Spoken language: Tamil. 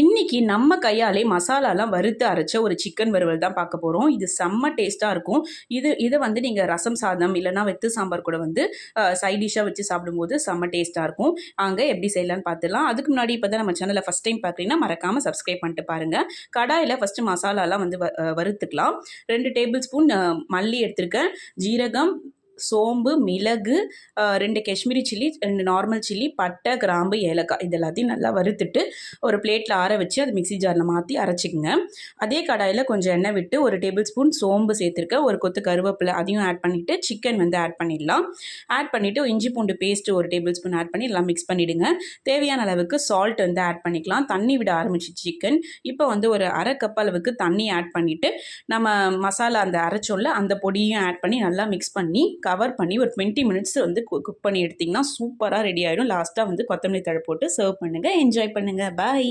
இன்னைக்கு நம்ம கையாலே மசாலாலாம் வறுத்து அரைச்ச ஒரு சிக்கன் வறுவல் தான் பார்க்க போகிறோம். இது செம்ம டேஸ்ட்டாக இருக்கும். இதை வந்து நீங்கள் ரசம் சாதம் இல்லைனா வெத்து சாம்பார் கூட வந்து சைட் டிஷ்ஷாக வச்சு சாப்பிடும்போது செம்ம டேஸ்ட்டாக இருக்கும். அங்கே எப்படி செய்யலான்னு பார்த்துலாம். அதுக்கு முன்னாடி இப்போ தான் நம்ம சேனலை ஃபஸ்ட் டைம் பார்க்குறீங்கன்னா மறக்காமல் சப்ஸ்கிரைப் பண்ணிட்டு பாருங்கள். கடாயில் ஃபஸ்ட்டு மசாலாலாம் வந்து வறுத்துக்கலாம். 2 டேபிள் ஸ்பூன் மல்லி எடுத்திருக்கேன், ஜீரகம், சோம்பு, மிளகு, 2 காஷ்மீரி சில்லி, 2 நார்மல் சில்லி, பட்டை, கிராம்பு, ஏலக்காய் இது எல்லாத்தையும் நல்லா வறுத்துட்டு ஒரு பிளேட்டில் ஆற வச்சு அது மிக்ஸி ஜாரில் மாற்றி அரைச்சிக்கங்க. அதே கடாயில் கொஞ்சம் எண்ணெய் விட்டு 1 டேபிள் ஸ்பூன் சோம்பு சேர்த்துருக்கேன், ஒரு கொத்து கருவேப்பிலை அதையும் ஆட் பண்ணிவிட்டு சிக்கன் வந்து ஆட் பண்ணிடலாம். ஆட் பண்ணிவிட்டு இஞ்சி பூண்டு பேஸ்ட்டு 1 டேபிள் ஸ்பூன் ஆட் பண்ணி எல்லாம் மிக்ஸ் பண்ணிவிடுங்க. தேவையான அளவுக்கு சால்ட் வந்து ஆட் பண்ணிக்கலாம். தண்ணி விட ஆரம்பிச்சு சிக்கன். இப்போ வந்து ஒரு அரை கப் அளவுக்கு தண்ணி ஆட் பண்ணிவிட்டு நம்ம மசாலா அந்த அரைச்சோல்ல அந்த பொடியும் ஆட் பண்ணி நல்லா மிக்ஸ் பண்ணி கவர் பண்ணி ஒரு 20 மினிட்ஸ் வந்து குக் பண்ணி எடுத்திங்கன்னா சூப்பராக ரெடி ஆகிடும். லாஸ்ட்டாக வந்து கொத்தமல்லி தழை போட்டு சர்வ் பண்ணுங்கள். என்ஜாய் பண்ணுங்கள். பாய்.